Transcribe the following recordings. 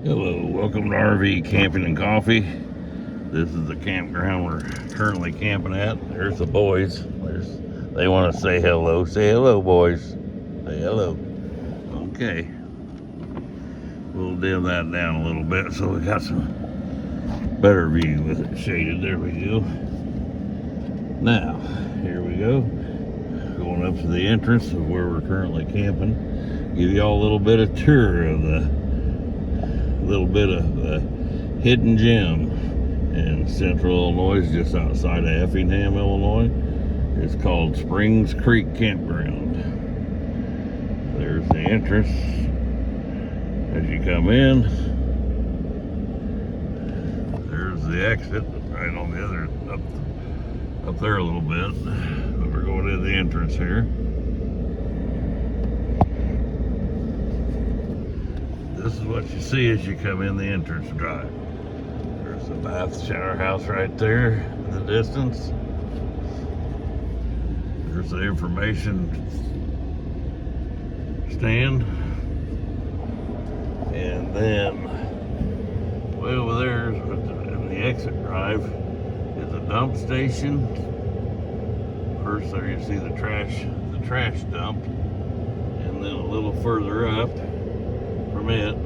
Hello, welcome to RV Camping and Coffee. This is the campground we're currently camping at. There's the boys. They want to say hello. Say hello, boys. Say hello. Okay. We'll dim that down a little bit so we got some better view with it shaded. There we go. Now, here we go. Going up to the entrance of where we're currently camping. Give y'all a little bit of tour of the hidden gem in central Illinois, just outside of Effingham, Illinois. It's called Springs Creek Campground. There's the entrance as you come in. There's the exit right on the other, up there a little bit. But we're going to the entrance here. This is what you see as you come in the entrance drive. There's the bath shower house right there in the distance. There's the information stand. And then way over there in the exit drive is a dump station. First there you see the trash dump. And then a little further up from it,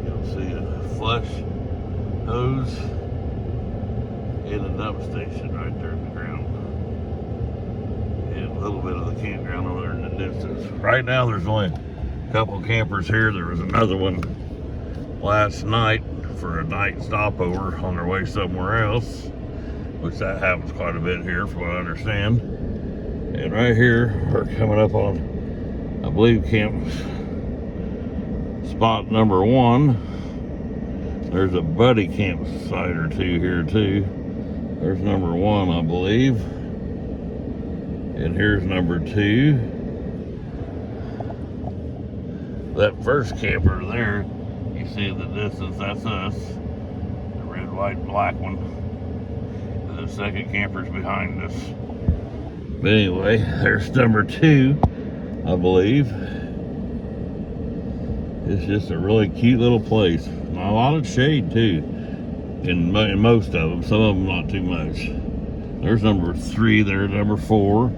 you'll see a flush hose and a dump station right there in the ground, and a little bit of the campground over there in the distance. Right now there's only a couple campers here. There was another one last night for a night stopover on their way somewhere else, which that happens quite a bit here from what I understand. And right here, we're coming up on, I believe, camp spot number 1. There's a buddy campsite or two here too. There's number 1, I believe. And here's number 2. That first camper there, you see in the distance, that's us. The red, white, and black one. And the second camper's behind us. But anyway, there's number 2, I believe. It's just a really cute little place. A lot of shade too, in most of them. Some of them not too much. There's number 3 there, number 4.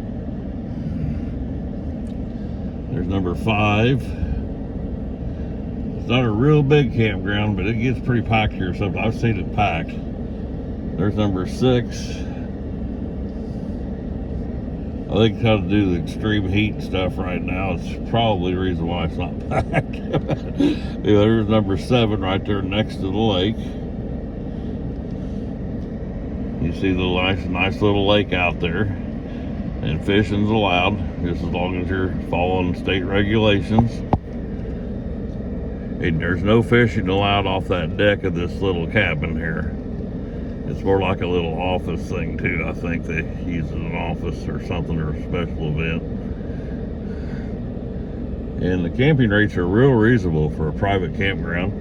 There's number 5. It's not a real big campground, but it gets pretty packed here sometimes. I've seen it packed. There's number 6. I think how to do the extreme heat stuff right now. It's probably the reason why it's not packed. Yeah, there's number 7 right there next to the lake. You see the nice little lake out there. And fishing's allowed, just as long as you're following state regulations. And there's no fishing allowed off that deck of this little cabin here. It's more like a little office thing too. I think they use it as an office or something, or a special event. And the camping rates are real reasonable for a private campground.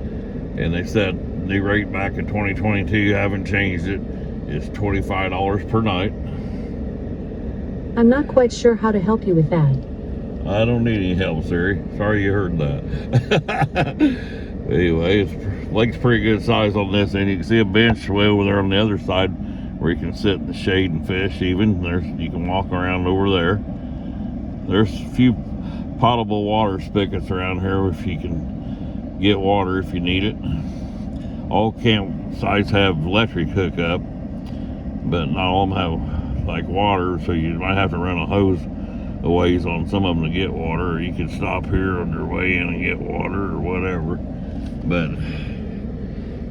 And they said the rate back in 2022, haven't changed it. It's $25 per night. I'm not quite sure how to help you with that. I don't need any help, Siri. Sorry you heard that. Anyway, lake's pretty good size on this end. You can see a bench way over there on the other side where you can sit in the shade and fish even. You can walk around over there. There's a few potable water spigots around here if you can get water if you need it. All campsites have electric hookup, but not all of them have like water, so you might have to run a hose a ways on some of them to get water, or you can stop here on your way in and get water or whatever. But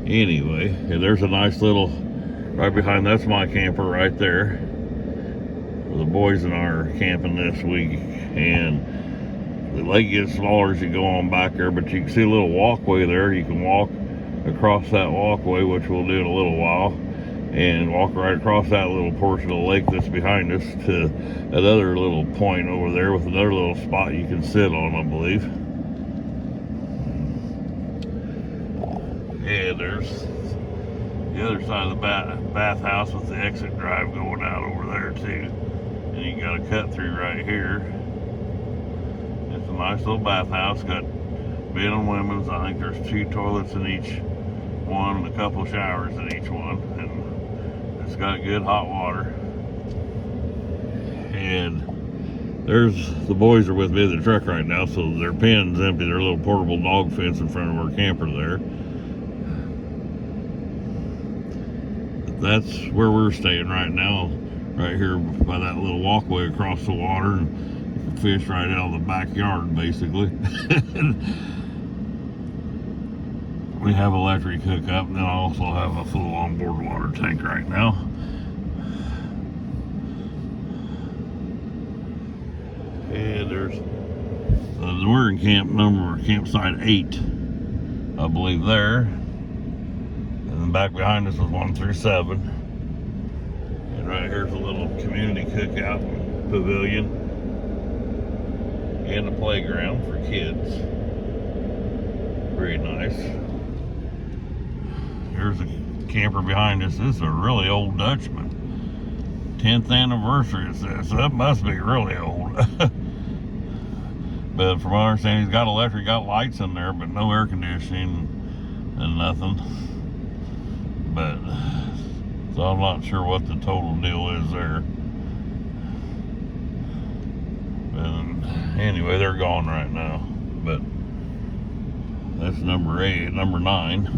anyway, and there's a nice little, right behind, that's my camper right there. The boys and I are camping this week, and the lake gets smaller as you go on back there, but you can see a little walkway there. You can walk across that walkway, which we'll do in a little while, and walk right across that little portion of the lake that's behind us to another little point over there with another little spot you can sit on, I believe. And there's the other side of the bathhouse with the exit drive going out over there too. And you got a cut through right here. It's a nice little bathhouse. Got men and women's. I think there's 2 toilets in each one and a couple showers in each one. And it's got good hot water. And there's the boys are with me in the truck right now, so their pen's empty. Their little portable dog fence in front of our camper there. That's where we're staying right now, right here by that little walkway across the water. And you can fish right out of the backyard, basically. We have electric hookup, and then I also have a full onboard water tank right now. And there's we're in campsite 8, I believe there. And then back behind us is 1 through 7. And right here's a little community cookout pavilion and a playground for kids. Very nice. Here's a camper behind us. This is a really old Dutchman. 10th anniversary it says, so that must be really old. But from what I understand, he's got electric, got lights in there, but no air conditioning and nothing. But, so I'm not sure what the total deal is there. But anyway, they're gone right now. But that's number 9.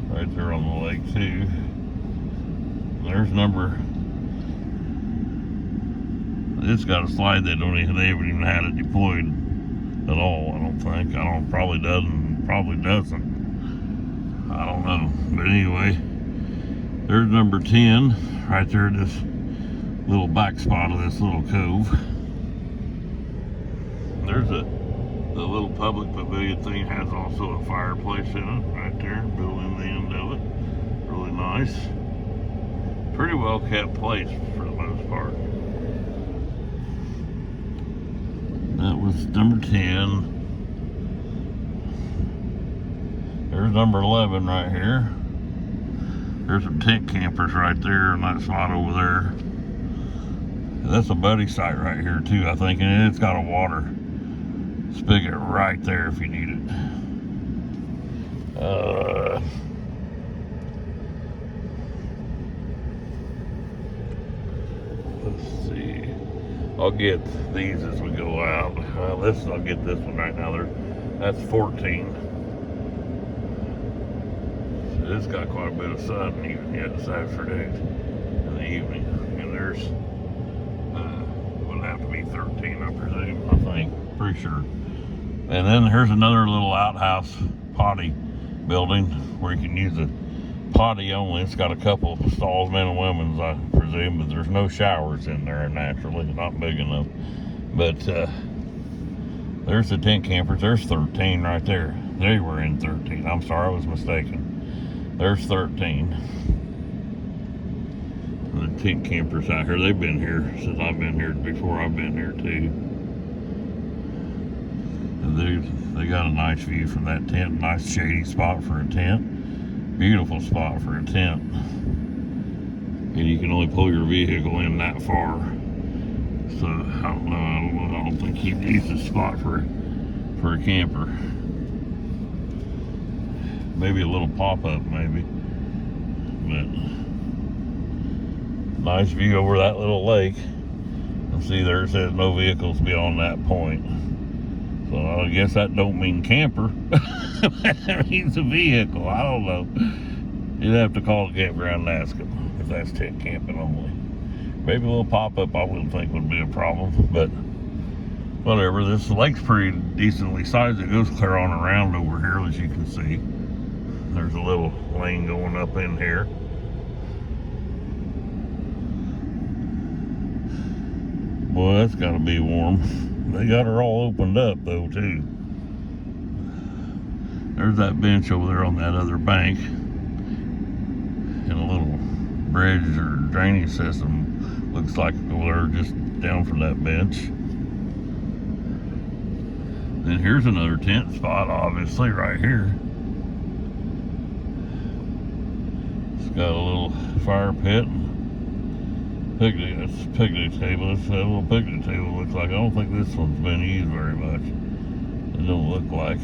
Right there on the lake too. There's number. It's got a slide they haven't even had it deployed at all. I don't think. Probably doesn't. I don't know. But anyway, there's number 10 right there. This little back spot of this little cove. There's the little public pavilion thing has also a fireplace in it right there, built in the end of it. Really nice. Pretty well kept place for the most part. That was number 10. There's number 11 right here. There's some tent campers right there in that spot over there. That's a buddy site right here too, I think, and it's got a water spigot right there if you need it. Let's see. I'll get these as we go out. I'll get this one right now. That's 14. So it's got quite a bit of sun even yet this afternoon in the evening. And there's would have to be 13, I presume. I think, pretty sure. And then here's another little outhouse potty building where you can use a potty only. It's got a couple of stalls, men and women's, I presume, but there's no showers in there naturally, not big enough. But there's the tent campers. There's 13 right there. They were in 13. I'm sorry, I was mistaken. There's 13. The tent campers out here, they've been here since I've been here, before I've been here too. They got a nice view from that tent. Nice shady spot for a tent. Beautiful spot for a tent. And you can only pull your vehicle in that far. So I don't know. I don't think he'd use this spot for a camper. Maybe a little pop-up, maybe. But nice view over that little lake. And see, there it says no vehicles beyond that point. So I guess that don't mean camper. That means a vehicle. I don't know. You'd have to call the campground and ask them if that's tent camping only. Maybe a little pop-up I wouldn't think would be a problem, but whatever. This lake's pretty decently sized. It goes clear on around over here, as you can see. There's a little lane going up in here. Boy, that's gotta be warm. They got her all opened up though too. There's that bench over there on that other bank. And a little bridge or drainage system looks like over there just down from that bench. Then here's another tent spot, obviously, right here. It's got a little fire pit. Picnic, that's a picnic table. That's that little picnic table looks like. I don't think this one's been used very much. It don't look like,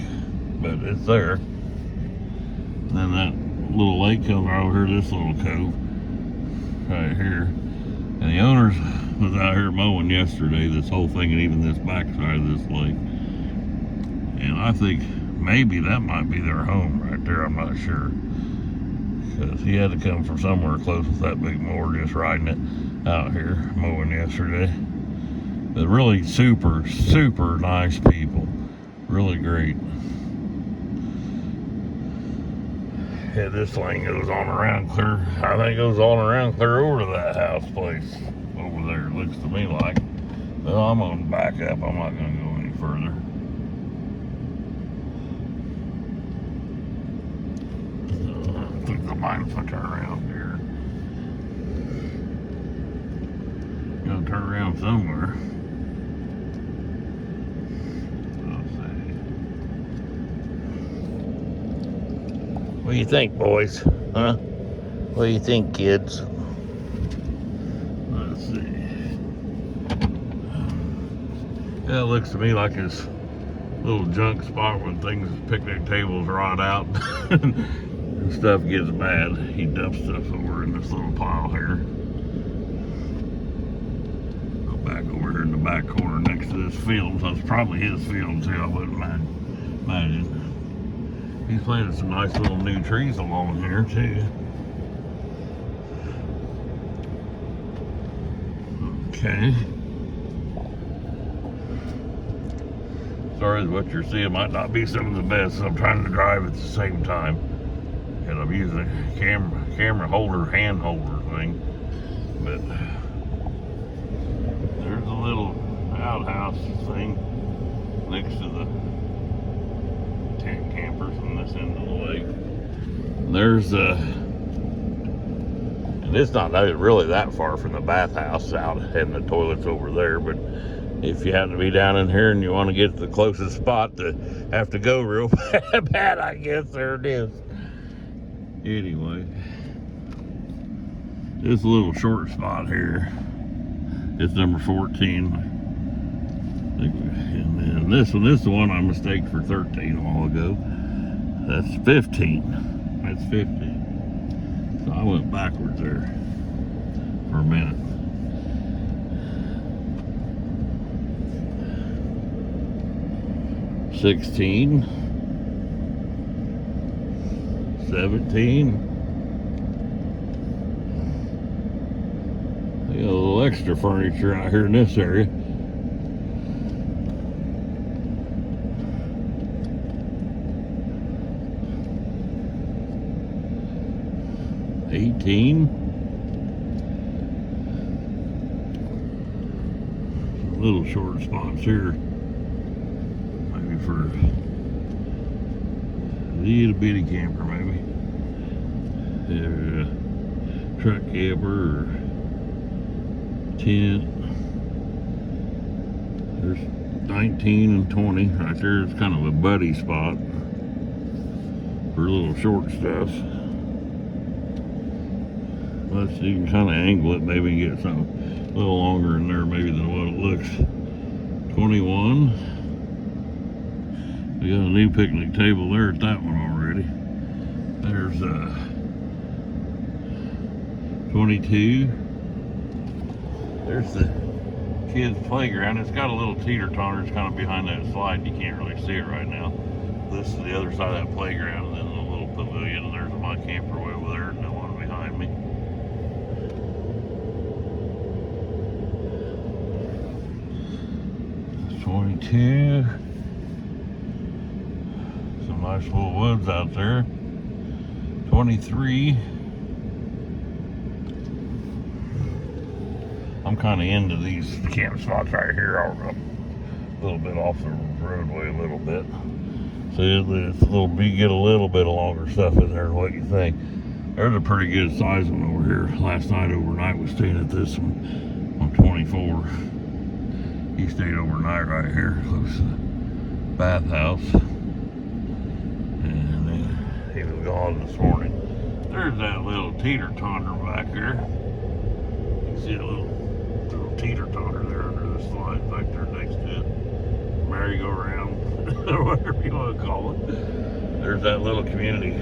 but it's there. And then that little lake comes right over here, this little cove right here. And the owners was out here mowing yesterday, this whole thing, and even this backside of this lake. And I think maybe that might be their home right there. I'm not sure. Because he had to come from somewhere close with that big mower, just riding it out here mowing yesterday. But really super, super nice people. Really great. Yeah, this lane goes on around clear. I think it goes on around clear over to that house place over there. It looks to me like. Well, I'm gonna back up. I'm not gonna go any further. I think I might if I turn around here. Gonna turn around somewhere. What do you think, boys? Huh? What do you think, kids? Let's see. Yeah, it looks to me like this little junk spot when things, picnic tables rot out and stuff gets bad. He dumps stuff over in this little pile here. Go back over here in the back corner next to this field. So it's probably his field too, I wouldn't imagine. He's planted some nice little new trees along here too. Okay. Sorry, what you're seeing might not be some of the best. I'm trying to drive at the same time, and I'm using a camera holder, hand holder thing. But there's a little outhouse thing next to the tent campers on this end of the lake. There's and it's not really that far from the bathhouse out, and the toilet's over there, but if you happen to be down in here and you want to get to the closest spot to have to go real bad, I guess there it is. Anyway, this little short spot here, it's number 14. And then this is the one I mistaked for 13 a while ago. That's 15. That's 15. So I went backwards there for a minute. $16, $17. They got a little extra furniture out here in this area. $18. Little short spots here. Maybe for a little bitty camper, maybe. Truck camper or tent. There's 19 and 20 right there. It's kind of a buddy spot for little short stuff. But you can kind of angle it, maybe get something a little longer in there maybe than what it looks. 21. We got a new picnic table there at that one already. There's 22. There's the kids' playground. It's got a little teeter-totter. It's kind of behind that slide. You can't really see it right now. This is the other side of that playground, and then a little pavilion, and there's my camper way over there, and the one behind me. It's 22. Some nice little woods out there. 23. I'm kind of into these camp spots right here. I'll go a little bit off the roadway a little bit. So it's a little bit, get a little bit of longer stuff in there. What you think? There's a pretty good size one over here. Last night overnight was staying at this one on 24. He stayed overnight right here, close to the bathhouse. And then he was gone this morning. There's that little teeter-totter back there. See a little teeter-totter there under the slide back there next to it. Merry-go-round, or whatever you want to call it. There's that little community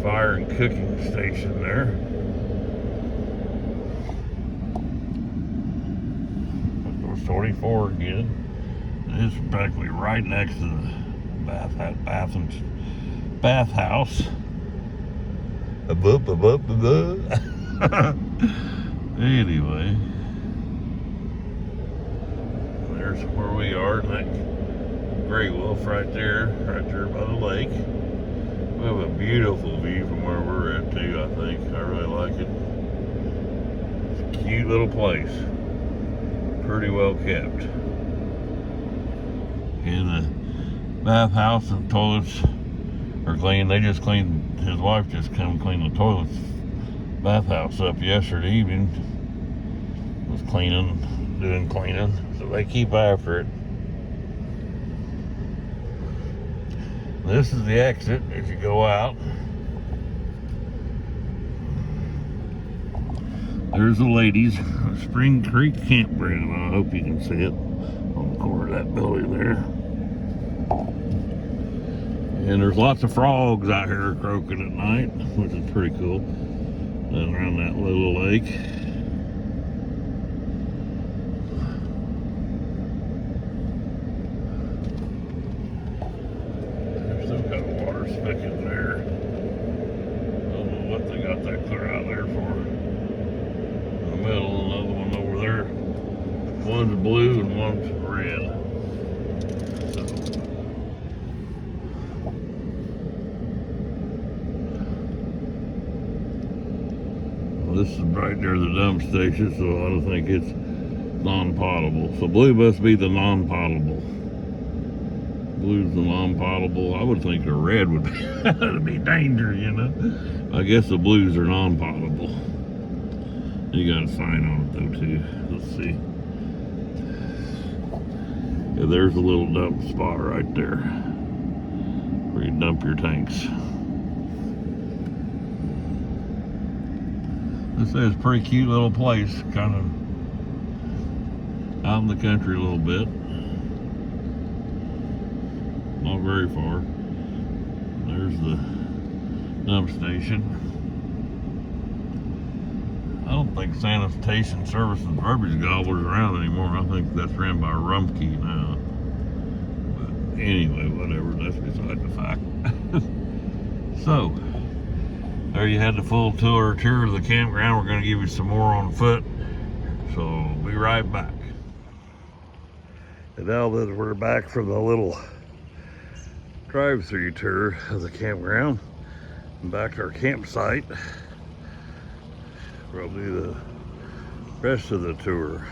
fire and cooking station there. There's 24 again. It's practically right next to the bathhouse. Anyway, there's where we are, in that gray wolf right there by the lake. We have a beautiful view from where we're at too, I think. I really like it. It's a cute little place. Pretty well kept. And the bathhouse and toilets are clean. They just cleaned, his wife just come clean the toilets, bathhouse up yesterday evening. Was doing cleaning. So they keep after it. This is the exit as you go out. There's the ladies' Spring Creek Campground. I hope you can see it on the corner of that building there. And there's lots of frogs out here croaking at night, which is pretty cool. And around that little lake. There's some kind of water specking there. I don't know what they got that clear out there for. In the middle, another one over there. One's blue and one's red. This is right near the dump station, so I don't think it's non-potable. So blue must be the non-potable. Blue's the non-potable. I would think a red would be, that'd be danger, you know. I guess the blues are non-potable. You got a sign on it though too. Let's see. Yeah, there's a little dump spot right there where you dump your tanks. This is a pretty cute little place, kind of out in the country a little bit. Not very far. There's the dump station. I don't think Sanitation Services Verbiage Gobblers around anymore. I think that's ran by Rumpke now. But anyway, whatever, that's beside the fact. So, there you had the full tour of the campground. We're going to give you some more on foot. So, we'll be right back. And now that we're back from the little drive-through tour of the campground and back to our campsite, we'll do the rest of the tour.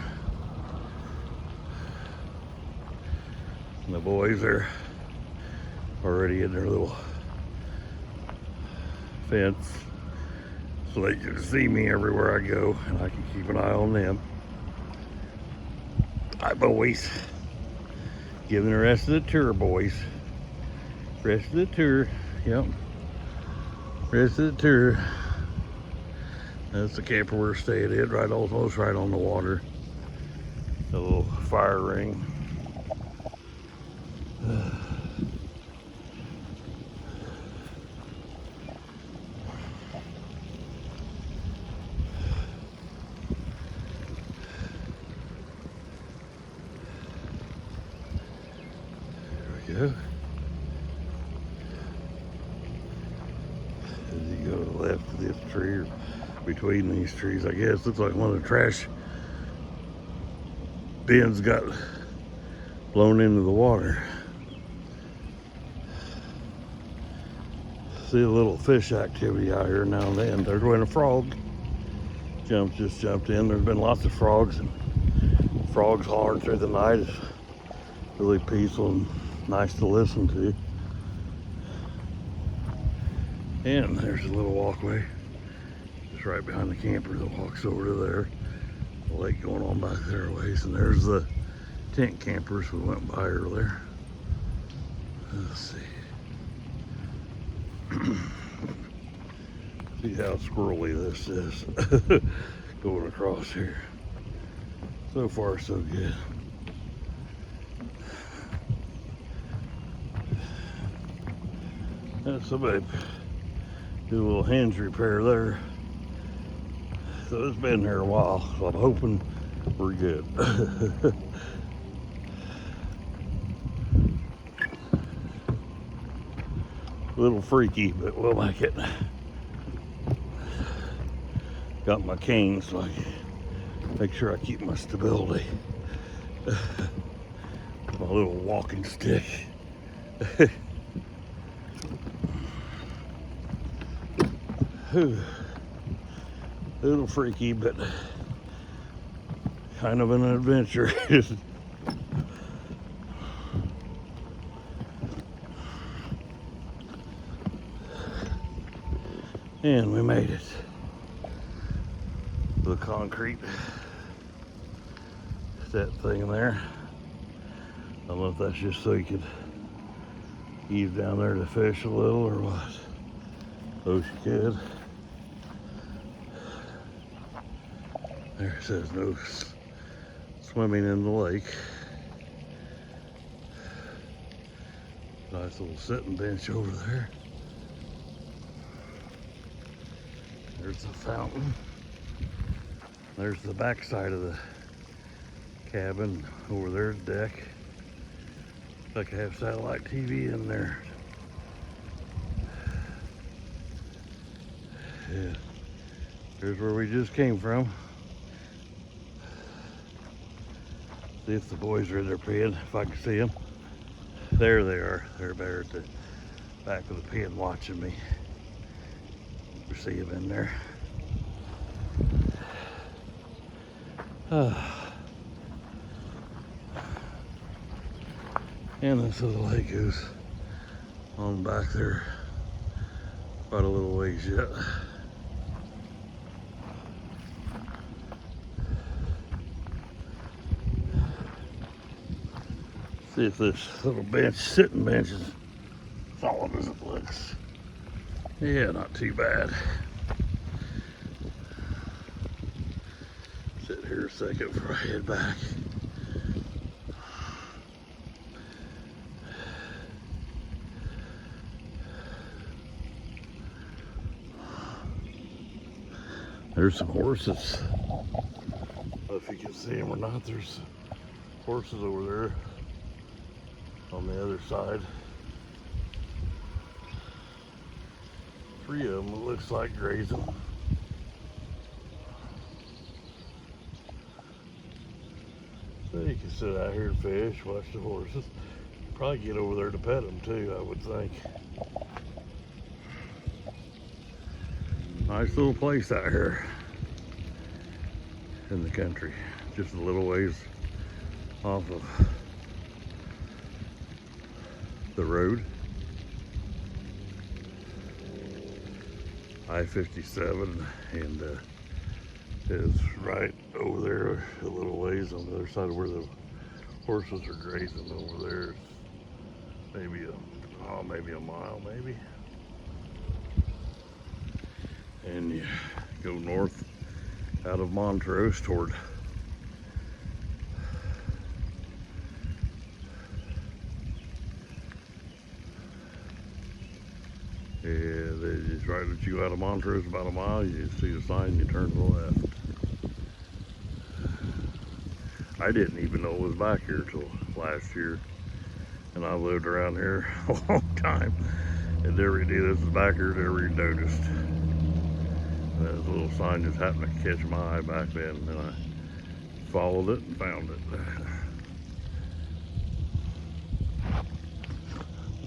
And the boys are already in their little fence so they can see me everywhere I go and I can keep an eye on them. Hi, boys. Giving the rest of the tour, boys. Rest of the tour. Yep. Rest of the tour. That's the camper we're staying in, right, almost right on the water. A little fire ring. There we go. As you go to the left of this tree, or between these trees, I guess, looks like one of the trash bins got blown into the water. See a little fish activity out here now and then. There's when a frog just jumped in. There's been lots of frogs, and frogs hollering through the night. It's really peaceful and nice to listen to. And there's a little walkway just right behind the camper that walks over to there. The lake going on back there a ways, and there's the tent campers we went by earlier. Let's see. See how squirrely this is. going across here. So far, so good. That's somebody do a little hinge repair there. So it's been there a while, so I'm hoping we're good. A little freaky, but we'll make it. Got my cane so I make sure I keep my stability. My little walking stick. A little freaky, but kind of an adventure. And we made it. The concrete, that thing there. I don't know if that's just so you could ease down there to fish a little or what. Oh, you could. There it says no swimming in the lake. Nice little sitting bench over there. There's the fountain. There's the back side of the cabin. Over there's the deck. Like I have satellite TV in there. Yeah. Here's where we just came from. See if the boys are in there peeing, if I can see them. There they are. They're there at the back of the pen watching me. You see them in there. And this little lake goes on back there quite a little ways yet. See if this little bench, sitting bench, is solid as it looks. Yeah, not too bad. Sit here a second before I head back. There's some horses. I don't know if you can see them or not. There's horses over there on the other side. 3 of them, it looks like, grazing. So you can sit out here and fish, watch the horses. Probably get over there to pet them too, I would think. Nice little place out here in the country. Just a little ways off of the road. I-57, and is right over there a little ways on the other side of where the horses are grazing. Over there, maybe a mile, maybe. And you go north out of Montrose toward just right as you go out of Montrose about a mile, you just see the sign, you turn to the left. I didn't even know it was back here till last year, and I lived around here a long time, and never knew this was back here, never even noticed. That little sign just happened to catch my eye back then, and I followed it and found it.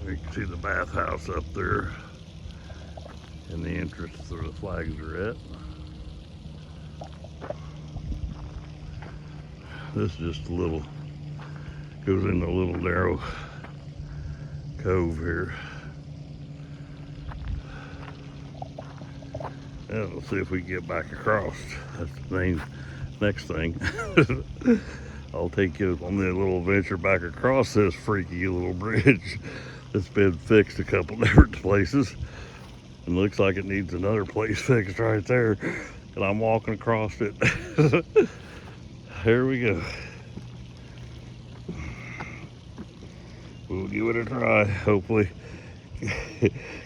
You can see the bathhouse up there in the entrance where the flags are at. This is just a little, goes into a little narrow cove here. And we'll see if we can get back across. That's the next thing. I'll take you on the little adventure back across this freaky little bridge that's been fixed a couple different places. And looks like it needs another place fixed right there. and I'm walking across it. Here we go. We'll give it a try, hopefully.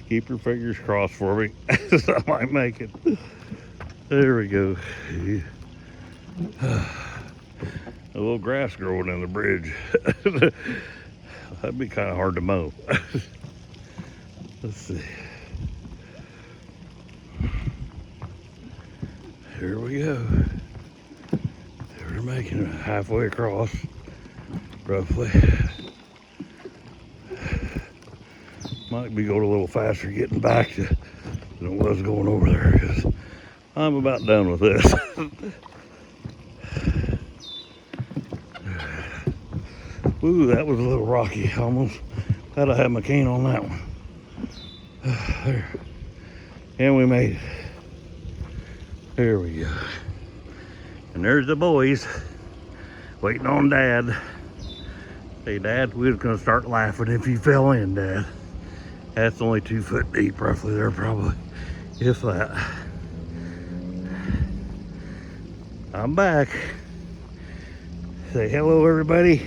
Keep your fingers crossed for me. I might make it. There we go. A little grass growing in the bridge. That'd be kind of hard to mow. Let's see. Here we go. We're making it halfway across, roughly. Might be going a little faster getting back than it was going over there, because I'm about done with this. Ooh, that was a little rocky. Almost had to have my cane on that one. There. And we made it. There we go. And there's the boys waiting on Dad. Hey, Dad, we was gonna start laughing if you fell in, Dad. That's only 2 foot deep, roughly there, probably, if that. I'm back. Say hello, everybody,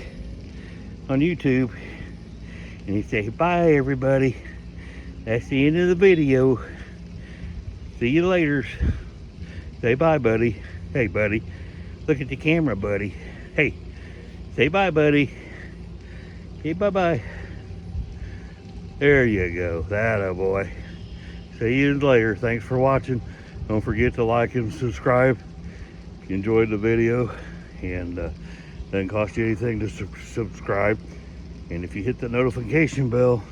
on YouTube. And you say bye, everybody. That's the end of the video. See you later. Say bye, buddy. Hey, buddy. Look at the camera, buddy. Hey, say bye, buddy. Say bye-bye. There you go. That boy. See you later. Thanks for watching. Don't forget to like and subscribe if you enjoyed the video. And doesn't cost you anything to subscribe. And if you hit the notification bell,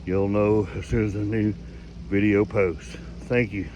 you'll know as soon as a new video posts. Thank you.